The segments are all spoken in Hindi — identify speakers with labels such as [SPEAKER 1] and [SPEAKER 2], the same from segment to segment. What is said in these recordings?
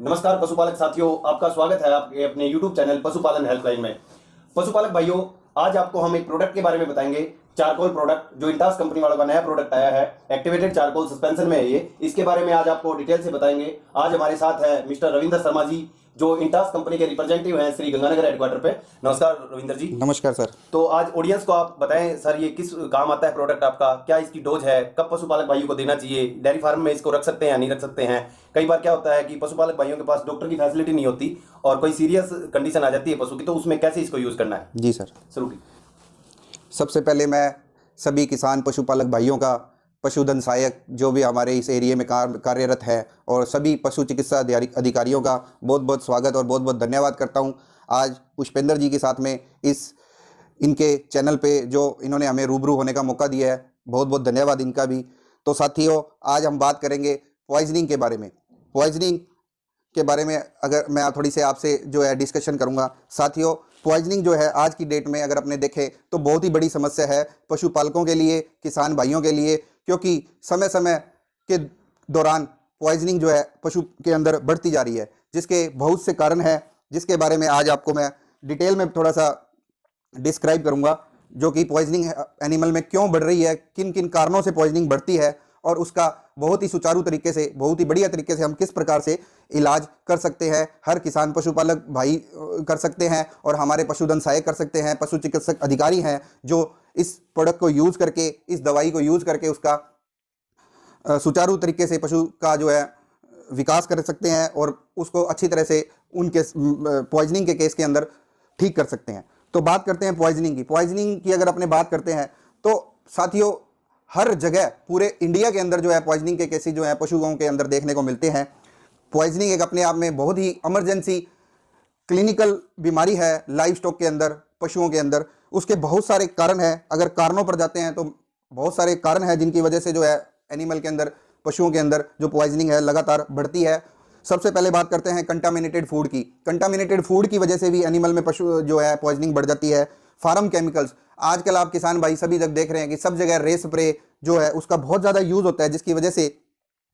[SPEAKER 1] नमस्कार पशुपालक साथियों, आपका स्वागत है आपके अपने YouTube चैनल पशुपालन हेल्पलाइन में। पशुपालक भाइयों, आज आपको हम एक प्रोडक्ट के बारे में बताएंगे। चारकोल प्रोडक्ट जो इंटास कंपनी वालों का नया प्रोडक्ट आया है, एक्टिवेटेड चारकोल सस्पेंशन में है ये। इसके बारे में आज आपको डिटेल से बताएंगे। आज हमारे साथ है मिस्टर रविंद्र शर्मा जी, जो इंटास कंपनी के रिप्रेजेंटेटिव हैं श्री गंगानगर हेडक्वार्टर पे। नमस्कार रविंद्र जी।
[SPEAKER 2] नमस्कार सर।
[SPEAKER 1] तो आज ऑडियंस को आप बताएं सर, ये किस काम आता है प्रोडक्ट आपका, क्या इसकी डोज है, कब पशुपालक भाइयों को देना चाहिए, डेयरी फार्म में इसको रख सकते हैं या नहीं रख सकते हैं। कई बार क्या होता है कि पशुपालक भाइयों के पास डॉक्टर की फैसिलिटी नहीं होती और कोई सीरियस कंडीशन आ जाती है पशु की, तो उसमें कैसे इसको यूज करना है।
[SPEAKER 2] जी सर।
[SPEAKER 1] शुरू की।
[SPEAKER 2] सबसे पहले मैं सभी किसान पशुपालक भाइयों का, पशुधन सहायक जो भी हमारे इस एरिया में कार्यरत है, और सभी पशु चिकित्सा अधिकारियों का बहुत बहुत स्वागत और बहुत बहुत धन्यवाद करता हूं। आज पुष्पेंद्र जी के साथ में इनके चैनल पे जो इन्होंने हमें रूबरू होने का मौका दिया है, बहुत बहुत धन्यवाद इनका भी। तो साथियों, आज हम बात करेंगे पॉइजनिंग के बारे में। पॉइजनिंग के बारे में अगर मैं थोड़ी सी आपसे जो है डिस्कशन करूंगा। साथियों, पॉइजनिंग जो है आज की डेट में अगर अपने देखें तो बहुत ही बड़ी समस्या है पशुपालकों के लिए, किसान भाइयों के लिए, क्योंकि समय समय के दौरान पॉइजनिंग जो है पशु के अंदर बढ़ती जा रही है, जिसके बहुत से कारण हैं, जिसके बारे में आज आपको मैं डिटेल में थोड़ा सा डिस्क्राइब करूंगा। जो कि पॉइजनिंग एनिमल में क्यों बढ़ रही है, किन किन कारणों से पॉइजनिंग बढ़ती है, और उसका बहुत ही सुचारू तरीके से, बहुत ही बढ़िया तरीके से हम किस प्रकार से इलाज कर सकते हैं। हर किसान पशुपालक भाई कर सकते हैं, और हमारे पशुधन सहायक कर सकते हैं, पशु चिकित्सक अधिकारी हैं जो इस प्रोडक्ट को यूज़ करके, इस दवाई को यूज़ करके उसका सुचारू तरीके से पशु का जो है विकास कर सकते हैं, और उसको अच्छी तरह से उनके पॉइजनिंग के केस के अंदर ठीक कर सकते हैं। तो बात करते हैं पॉइजनिंग की। पॉइजनिंग की अगर अपने बात करते हैं तो साथियों, हर जगह पूरे इंडिया के अंदर जो है पॉइजनिंग के केसेस जो है पशुओं के अंदर देखने को मिलते हैं। पॉइजनिंग एक अपने आप में बहुत ही इमरजेंसी क्लिनिकल बीमारी है लाइव स्टॉक के अंदर, पशुओं के अंदर। उसके बहुत सारे कारण हैं। अगर कारणों पर जाते हैं तो बहुत सारे कारण हैं जिनकी वजह से जो है एनिमल के अंदर, पशुओं के अंदर जो पॉइजनिंग है लगातार बढ़ती है। सबसे पहले बात करते हैं कंटामिनेटेड फूड की। कंटामिनेटेड फूड की वजह से भी एनिमल में पशु जो है पॉइजनिंग बढ़ जाती है। फार्म केमिकल्स, आजकल आप किसान भाई सभी जगह देख रहे हैं कि सब जगह रे स्प्रे जो है उसका बहुत ज़्यादा यूज़ होता है, जिसकी वजह से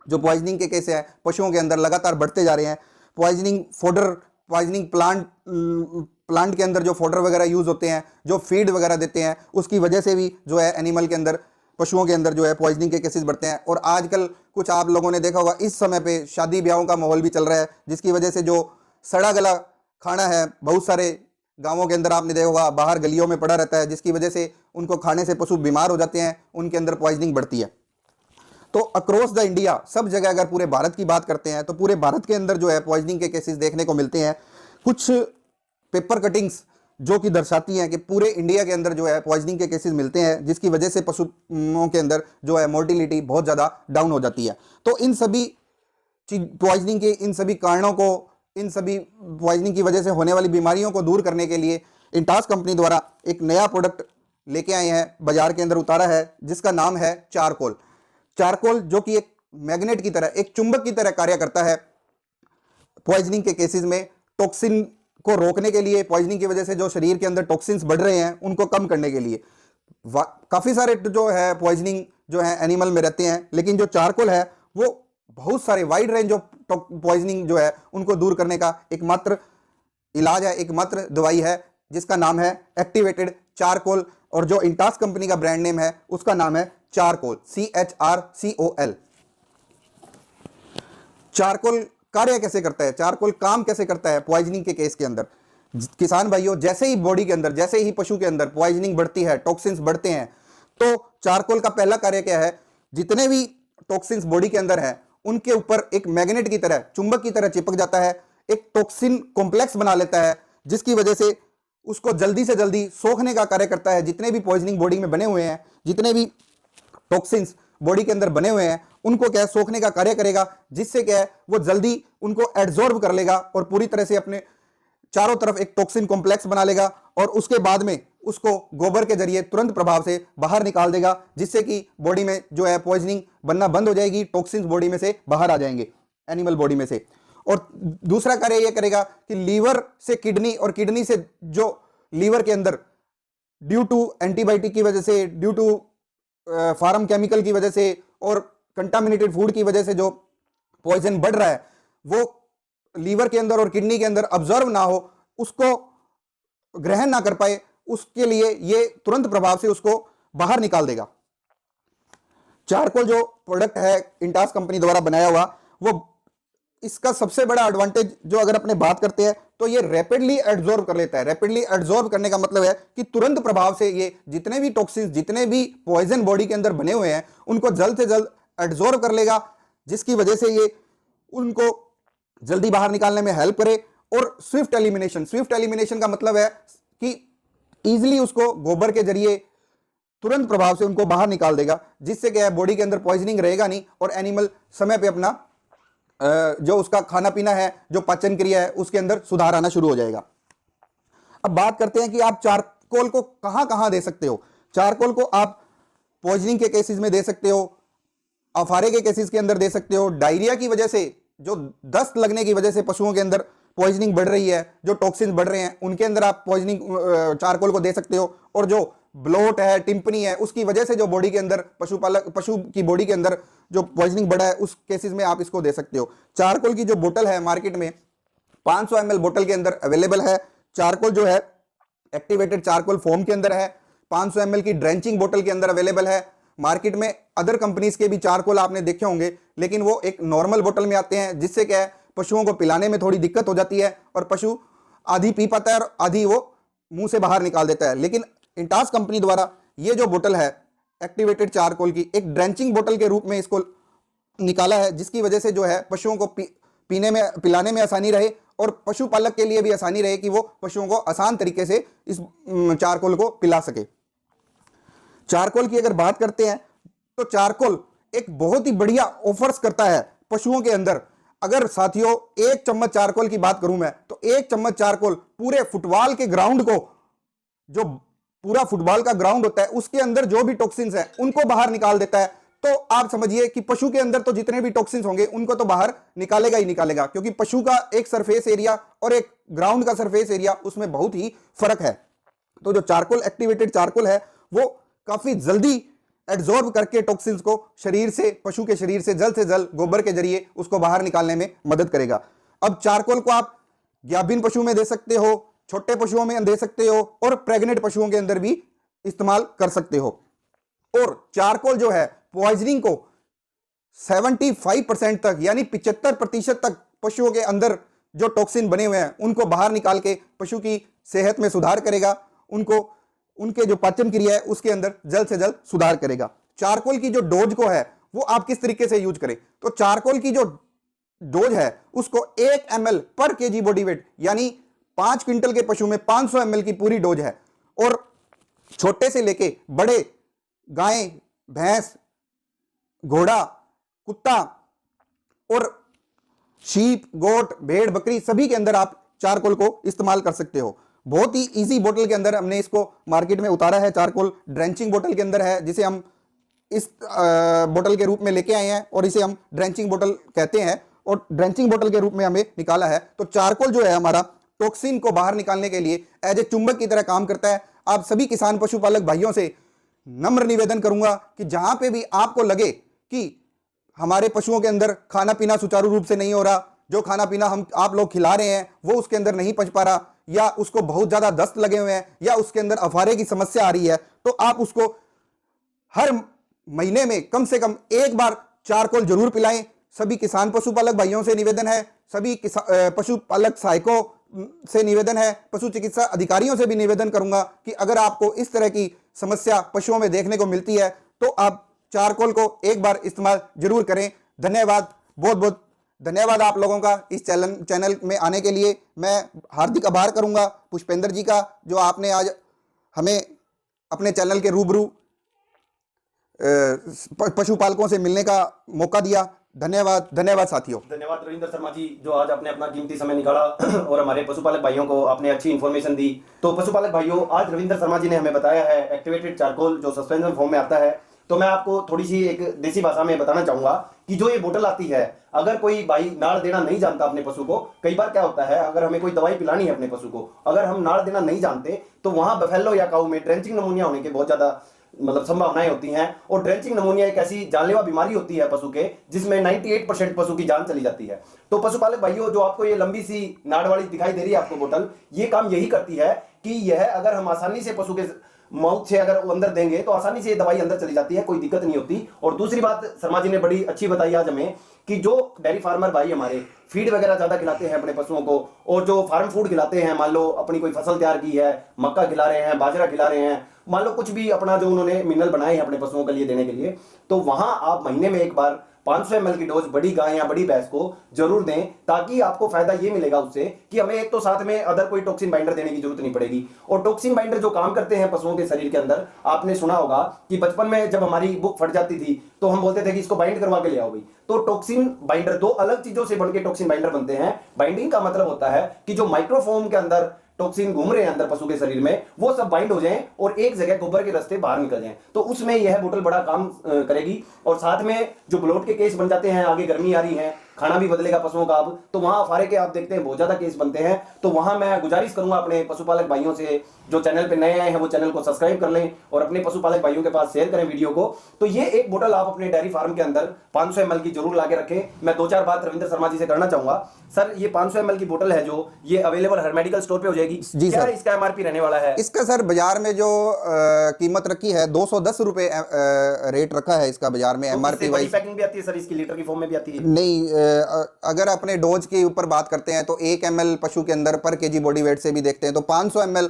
[SPEAKER 2] जो पॉइजनिंग के केस हैं पशुओं के अंदर लगातार बढ़ते जा रहे हैं। पॉइजनिंग फोडर, पॉइजनिंग प्लांट के अंदर जो फोडर वगैरह यूज़ होते हैं, जो फीड वगैरह देते हैं, उसकी वजह से भी जो है एनिमल के अंदर, पशुओं के अंदर जो है पॉइजनिंग के केसेस बढ़ते हैं। और आजकल कुछ आप लोगों ने देखा होगा, इस समय पे शादी ब्याहों का माहौल भी चल रहा है, जिसकी वजह से जो सड़ा गला खाना है बहुत सारे गांवों के अंदर आपने देखा होगा बाहर गलियों में पड़ा रहता है, जिसकी वजह से उनको खाने से पशु बीमार हो जाते हैं, उनके अंदर पॉइजनिंग बढ़ती है। तो अक्रॉस द इंडिया सब जगह अगर पूरे भारत की बात करते हैं तो पूरे भारत के अंदर जो है पॉइजनिंग के केसेस देखने को मिलते हैं। कुछ पेपर कटिंग्स जो कि दर्शाती हैं कि पूरे इंडिया के अंदर जो है पॉइजनिंग के केसेस मिलते हैं, जिसकी वजह से पशुओं के अंदर जो है मोर्टिलिटी बहुत ज़्यादा डाउन हो जाती है। तो इन सभी पॉइजनिंग के इन सभी कारणों को, इन सभी पॉइजनिंग की वजह से होने वाली बीमारियों को दूर करने के लिए इंटास कंपनी द्वारा एक नया प्रोडक्ट लेके आए हैं, बाजार के अंदर उतारा है, जिसका नाम है चारकोल। चारकोल जो कि एक मैग्नेट की तरह, एक चुंबक की तरह कार्य करता है पॉइजनिंग के केसेस में। टॉक्सिन को रोकने के लिए, पॉइजनिंग की वजह से जो शरीर के अंदर टॉक्सिन्स बढ़ रहे हैं उनको कम करने के लिए। काफ़ी सारे जो है पॉइजनिंग जो है एनिमल में रहते हैं, लेकिन जो चारकोल है वो बहुत सारे वाइड रेंज ऑफ पॉइजनिंग जो है उनको दूर करने का एकमात्र इलाज है, एकमात्र दवाई है, जिसका नाम है एक्टिवेटेड चारकोल। और जो इंटास कंपनी का ब्रांड नेम है उसका नाम है चारकोल, CHRCOL। चारकोल कार्य कैसे करता है, चारकोल काम कैसे करता है पॉइजनिंग के केस के अंदर। किसान भाइयों, जैसे ही बॉडी के अंदर, जैसे ही पशु के अंदर पॉइजनिंग बढ़ती है, टॉक्सिन्स बढ़ते हैं, तो चारकोल का पहला कार्य क्या है, जितने भी टॉक्सिन्स बॉडी के अंदर है उनके ऊपर एक मैग्नेट की तरह, चुंबक की तरह चिपक जाता है, एक टॉक्सिन कॉम्प्लेक्स बना लेता है, जिसकी वजह से उसको जल्दी से जल्दी सोखने का कार्य करता है। जितने भी पॉइजनिंग बॉडी में बने हुए हैं, जितने भी टॉक्सिन्स बॉडी के अंदर बने हुए हैं, उनको क्या है सोखने का कार्य करेगा, जिससे क्या है वो जल्दी उनको एब्जॉर्ब कर लेगा और पूरी तरह से अपने चारों तरफ एक टॉक्सिन कॉम्प्लेक्स बना लेगा, और उसके बाद में उसको गोबर के जरिए तुरंत प्रभाव से बाहर निकाल देगा, जिससे कि बॉडी में जो है पॉइजनिंग बनना बंद हो जाएगी, टॉक्सिन्स बॉडी में से बाहर आ जाएंगे, एनिमल बॉडी में से। और दूसरा कार्य यह करेगा कि लीवर से किडनी, और किडनी से जो लीवर के अंदर ड्यू टू एंटीबायोटिक की वजह से, ड्यू टू फार्म केमिकल की वजह से और कंटामिनेटेड फूड की वजह से जो पॉइजन बढ़ रहा है, वो लीवर के अंदर और किडनी के अंदर ऑब्जर्व ना हो, उसको ग्रहण ना कर पाए, उसके लिए ये तुरंत प्रभाव से उसको बाहर निकाल देगा। चारकोल जो प्रोडक्ट है इंटास कंपनी द्वारा बनाया हुआ, वो इसका सबसे बड़ा एडवांटेज जो अगर अपने बात करते हैं तो ये रैपिडली एब्जॉर्ब कर लेता है। रैपिडली एब्जॉर्ब करने का मतलब है कि तुरंत प्रभाव से ये जितने भी टॉक्सिन्स, जितने भी पॉइजन बॉडी के अंदर बने हुए हैं, उनको जल्द से जल्द एब्जॉर्ब कर लेगा, जिसकी वजह से ये उनको जल्दी बाहर निकालने में हेल्प करे। और स्विफ्ट एलिमिनेशन का मतलब है कि इजिली उसको गोबर के जरिए तुरंत प्रभाव से उनको बाहर निकाल देगा, जिससे क्या है बॉडी के अंदर पॉइजनिंग रहेगा नहीं और एनिमल समय पे अपना जो उसका खाना पीना है, जो पाचन क्रिया है, उसके अंदर सुधार आना शुरू हो जाएगा। अब बात करते हैं कि आप चारकोल को कहां कहां दे सकते हो। चारकोल को आप पॉइजनिंग के केसेस में दे सकते हो, अफारे के केसेस के अंदर दे सकते हो, डायरिया की वजह से, जो दस्त लगने की वजह से पशुओं के अंदर पॉइजनिंग बढ़ रही है, जो टॉक्सिन्स बढ़ रहे हैं, उनके अंदर आप पॉइजनिंग चारकोल को दे सकते हो। और जो ब्लोट है, टिम्पनी है, उसकी वजह से जो बॉडी के अंदर पशु की बॉडी के अंदर जो पॉइजनिंग बढ़ा है, उस केसेस में आप इसको दे सकते हो। चारकोल की जो बोतल है मार्केट में 500 ml बोतल के अंदर अवेलेबल है। चारकोल जो है एक्टिवेटेड चारकोल फॉर्म के अंदर है, 500 ml की ड्रेंचिंग बोतल के अंदर अवेलेबल है। मार्केट में अदर कंपनीज के भी चारकोल आपने देखे होंगे, लेकिन वो एक नॉर्मल बोतल में आते हैं, जिससे क्या है पशुओं को पिलाने में थोड़ी दिक्कत हो जाती है और पशु आधी पी पाता है और आधी वो मुंह से बाहर निकाल देता है। लेकिन इंटास कंपनी द्वारा ये जो बोतल है एक्टिवेटेड चारकोल की, एक ड्रेंचिंग बोतल के रूप में इसको निकाला है, जिसकी वजह से जो है पशुओं को पीने में, पिलाने में आसानी रहे और पशुपालक के लिए भी आसानी रहे कि वो पशुओं को आसान तरीके से इस चारकोल को पिला सके। चारकोल की अगर बात करते हैं तो चारकोल एक बहुत ही बढ़िया ऑफर्स करता है पशुओं के अंदर। अगर साथियों 1 चम्मच चारकोल की बात करूं मैं, तो 1 चम्मच चारकोल पूरे फुटबॉल के ग्राउंड को, जो पूरा फुटबॉल का ग्राउंड होता है, उसके अंदर जो भी टॉक्सिन्स हैं उनको बाहर निकाल देता है। तो आप समझिए कि पशु के अंदर तो जितने भी टॉक्सिन्स होंगे उनको तो बाहर निकालेगा ही निकालेगा, क्योंकि पशु का एक सरफेस एरिया और एक ग्राउंड का सरफेस एरिया, उसमें बहुत ही फर्क है। तो जो चारकोल एक्टिवेटेड चारकोल है वो काफी जल्दी एब्जॉर्ब करके टॉक्सिन्स को शरीर से, पशु के शरीर से जल्द गोबर के जरिए उसको बाहर निकालने में मदद करेगा। अब चारकोल को आप गाभिन पशु में दे सकते हो, छोटे पशुओं में दे सकते हो और प्रेग्नेंट पशुओं के अंदर भी इस्तेमाल कर सकते हो। और चारकोल जो है पॉइजनिंग को 75% तक, यानी 75% तक पशुओं के अंदर जो टॉक्सिन बने हुए हैं उनको बाहर निकाल के पशु की सेहत में सुधार करेगा, उनको उनके जो पाचन क्रिया है उसके अंदर जल्द से जल्द सुधार करेगा। चारकोल की जो डोज को है वो आप किस तरीके से यूज करें, तो चारकोल की जो डोज है उसको 1 ml पर kg बॉडी वेट, यानी 5 क्विंटल के पशु में 500 ml की पूरी डोज है। और छोटे से लेके बड़े गाय, भैंस, घोड़ा, कुत्ता और शीप, गोट, भेड़, बकरी सभी के अंदर आप चारकोल को इस्तेमाल कर सकते हो। बहुत ही इजी बोतल के अंदर हमने इसको मार्केट में उतारा है। चारकोल ड्रेंचिंग बोतल के अंदर है, जिसे हम इस बोतल के रूप में लेके आए हैं और इसे हम ड्रेंचिंग बोतल कहते हैं और ड्रेंचिंग बोतल के रूप में हमें निकाला है। तो चारकोल जो है हमारा टॉक्सिन को बाहर निकालने के लिए एज ए चुंबक की तरह काम करता है। आप सभी किसान पशुपालक भाइयों से नम्र निवेदन करूंगा कि जहां पे भी आपको लगे कि हमारे पशुओं के अंदर खाना पीना सुचारू रूप से नहीं हो रहा, जो खाना पीना हम आप लोग खिला रहे हैं वो उसके अंदर नहीं पच पा रहा, या उसको बहुत ज्यादा दस्त लगे हुए हैं, या उसके अंदर अफारे की समस्या आ रही है, तो आप उसको हर महीने में कम से कम 1 बार चारकोल जरूर पिलाएं। सभी किसान पशुपालक भाइयों से निवेदन है, सभी पशुपालक सहायकों से निवेदन है, पशु चिकित्सा अधिकारियों से भी निवेदन करूंगा कि अगर आपको इस तरह की समस्या पशुओं में देखने को मिलती है तो आप चारकोल को 1 बार इस्तेमाल जरूर करें। धन्यवाद, बहुत बहुत धन्यवाद आप लोगों का इस चैनल में आने के लिए। मैं हार्दिक आभार करूंगा पुष्पेंद्र जी का, जो आपने आज हमें अपने चैनल के रूबरू पशुपालकों से मिलने का मौका दिया। धन्यवाद, धन्यवाद साथियों।
[SPEAKER 1] धन्यवाद रविंद्र शर्मा जी, जो आज आपने अपना कीमती समय निकाला और हमारे पशुपालक भाइयों को आपने अच्छी इन्फॉर्मेशन दी। तो पशुपालक भाइयों, आज रविंद्र शर्मा जी ने हमें बताया है एक्टिवेटेड चारकोल जो सस्पेंशन फॉर्म में आता है। तो मैं आपको थोड़ी सी एक देसी भाषा में बताना चाहूंगा कि जो ये बोतल आती है, अगर कोई भाई नाड़ देना नहीं जानता अपने पशु को, कई बार क्या होता है अगर हमें कोई दवाई पिलानी है अपने पशु को, अगर हम नाड़ देना नहीं जानते तो वहां बफेलो या काऊ में ड्रेंचिंग नमूनिया होने के बहुत ज्यादा मतलब संभावनाएं होती हैं। और ड्रेंचिंग नमूनिया एक ऐसी जानलेवा बीमारी होती है पशु के, जिसमें 98% पशु की जान चली जाती है। तो पशुपालक भाइयों, जो आपको ये लंबी सी नाड़ वाली दिखाई दे रही है आपको बोतल, ये काम यही करती है कि यह अगर हम आसानी से पशु के माउथ से अगर वो अंदर देंगे तो आसानी से ये दवाई अंदर चली जाती है, कोई दिक्कत नहीं होती। और दूसरी बात शर्मा जी ने बड़ी अच्छी बताई आज हमें कि जो डेयरी फार्मर भाई हमारे फीड वगैरह ज्यादा खिलाते हैं अपने पशुओं को, और जो फार्म फूड खिलाते हैं, मान लो अपनी कोई फसल तैयार की है, मक्का खिला रहे हैं, बाजरा खिला रहे हैं, मान लो कुछ भी अपना जो उन्होंने मिनरल बनाए हैं अपने पशुओं के लिए देने के लिए, तो वहां आप महीने में एक बार 500 ml की डोज बड़ी गाय या बड़ी भैंस को जरूर दें, ताकि आपको फायदा ये मिलेगा उससे कि हमें एक तो साथ में अदर कोई टॉक्सिन बाइंडर देने की जरूरत नहीं पड़ेगी। और टॉक्सिन बाइंडर जो काम करते हैं पशुओं के शरीर के अंदर, आपने सुना होगा कि बचपन में जब हमारी बुक फट जाती थी तो हम बोलते थे कि इसको बाइंड करवा के ले आओ भाई। तो टॉक्सिन बाइंडर दो अलग चीजों से बनके टॉक्सिन बाइंडर बनते हैं। बाइंडिंग का मतलब होता है कि जो माइक्रोफोम के अंदर टॉक्सिन घूम रहे हैं अंदर पशु के शरीर में, वो सब बाइंड हो जाएं और एक जगह गोबर के रास्ते बाहर निकल जाएं। तो उसमें यह बोतल बड़ा काम करेगी। और साथ में जो ब्लोट के केस बन जाते हैं, आगे गर्मी आ रही है, खाना भी बदलेगा पशुओं का अब, तो वहां अफारे के आप देखते हैं बहुत ज्यादा केस बनते हैं। तो वहां मैं गुजारिश करूंगा अपने पशुपालक भाइयों से, जो चैनल पे नए आए हैं वो चैनल को सब्सक्राइब कर लें और अपने पशुपालक भाइयों के पास शेयर करें वीडियो को। तो ये एक बोतल आप अपने डेयरी फार्म के अंदर 500 ml की जरूर लाके रखें। मैं 2-4 बात रविंद्र शर्मा जी से करना चाहूंगा। सर, ये 500 ml की बोतल है जो ये अवेलेबल हर मेडिकल स्टोर पे हो जाएगी
[SPEAKER 2] जी
[SPEAKER 1] क्या?
[SPEAKER 2] सर।
[SPEAKER 1] इसका एमआरपी रहने वाला है?
[SPEAKER 2] इसका सर बाजार में जो कीमत रखी है 210 रुपए रेट रखा है इसका बाजार में, एमआरपी वाइज।
[SPEAKER 1] पैकिंग भी आती है सर इसकी, लीटर की फॉर्म में भी आती है?
[SPEAKER 2] नहीं, अगर अपने डोज के ऊपर बात करते हैं तो 1 ml पशु के अंदर पर केजी बॉडी वेट से भी देखते हैं तो 500 ml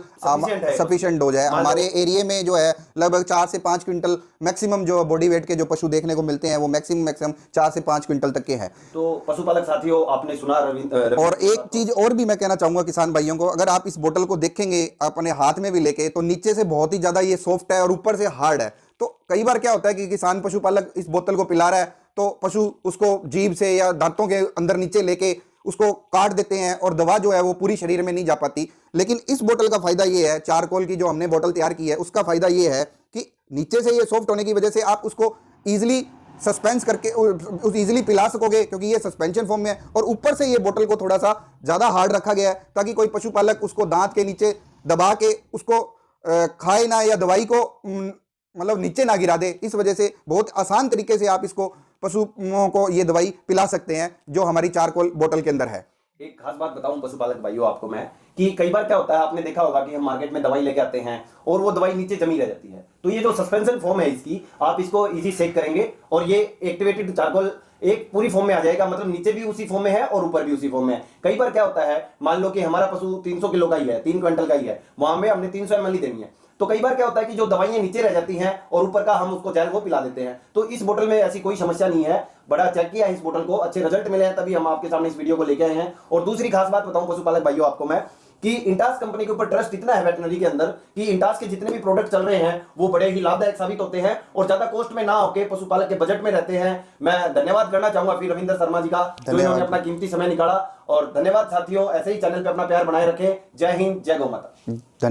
[SPEAKER 2] सफिशिएंट डोज है। हमारे एरिया में जो है लगभग 4 से 5 क्विंटल मैक्सिमम जो बॉडी वेट के जो पशु देखने को मिलते हैं वो मैक्सिमम 4 से 5 क्विंटल तक के हैं।
[SPEAKER 1] तो पशुपालक साथियों, आपने सुना
[SPEAKER 2] और एक चीज और भी मैं कहना चाहूंगा किसान भाइयों को, अगर आप इस बोतल को देखेंगे अपने हाथ में भी लेके, तो नीचे से बहुत ही ज्यादा ये सॉफ्ट है और ऊपर से हार्ड है। तो कई बार क्या होता है कि किसान पशुपालक इस बोतल को पिला रहा है तो पशु उसको जीभ से या दांतों के अंदर नीचे लेके उसको काट देते हैं और दवा जो है वो पूरी शरीर में नहीं जा पाती। लेकिन इस बोतल का फायदा ये है, चारकोल की जो हमने बोतल तैयार की है उसका फायदा ये है कि नीचे से ये सॉफ्ट होने की वजह से आप उसको इजीली सस्पेंस करके इजीली पिला सकोगे, क्योंकि ये सस्पेंशन फॉर्म में है। और ऊपर से ये बोतल को थोड़ा सा ज्यादा हार्ड रखा गया है ताकि कोई पशुपालक उसको दांत के नीचे दबा के उसको खाए ना, या दवाई को मतलब नीचे ना गिरा दे। इस वजह से बहुत आसान तरीके से आप इसको पशुओं को ये दवाई पिला सकते हैं जो हमारी चारकोल बोतल के अंदर है।
[SPEAKER 1] एक खास बात बताऊं पशुपालक भाइयों आपको मैं, कि कई बार क्या होता है, आपने देखा होगा कि हम मार्केट में दवाई लेके आते हैं और वो दवाई नीचे जमी रह जाती है। तो ये जो सस्पेंशन फॉर्म है इसकी, आप इसको इजी शेक करेंगे और ये एक्टिवेटेड चारकोल एक पूरी फॉर्म में आ जाएगा। मतलब नीचे भी उसी फॉर्म में है और ऊपर भी उसी फॉर्म में है। कई बार क्या होता है, मान लो कि हमारा पशु 300 किलो का ही है, 3 क्विंटल का ही है, वहां में हमने 300 ml ही देनी है। तो कई बार क्या होता है कि जो दवाइयां नीचे रह जाती हैं और ऊपर का हम उसको जैल वो पिला देते हैं। तो इस बोतल में ऐसी कोई समस्या नहीं है, बड़ा चेक किया है इस बोतल को, अच्छे रिजल्ट मिले हैं, तभी हम आपके सामने इस वीडियो को लेके आए हैं। और दूसरी खास बात बताऊं पशुपालक भाइयों आपको मैं, कि इंटास कंपनी के ऊपर ट्रस्ट इतना है वेटनरी के अंदर कि इंटास के जितने भी प्रोडक्ट चल रहे हैं वो बड़े ही लाभदायक साबित होते हैं और ज्यादा कॉस्ट में ना होके पशुपालक के बजट में रहते हैं। मैं धन्यवाद करना चाहूंगा फिर रविंद्र शर्मा जी का, जो इन्होंने अपना कीमती समय निकाला। और धन्यवाद साथियों, ऐसे ही चैनल पे अपना प्यार बनाए रखें। जय हिंद, जय गौ माता।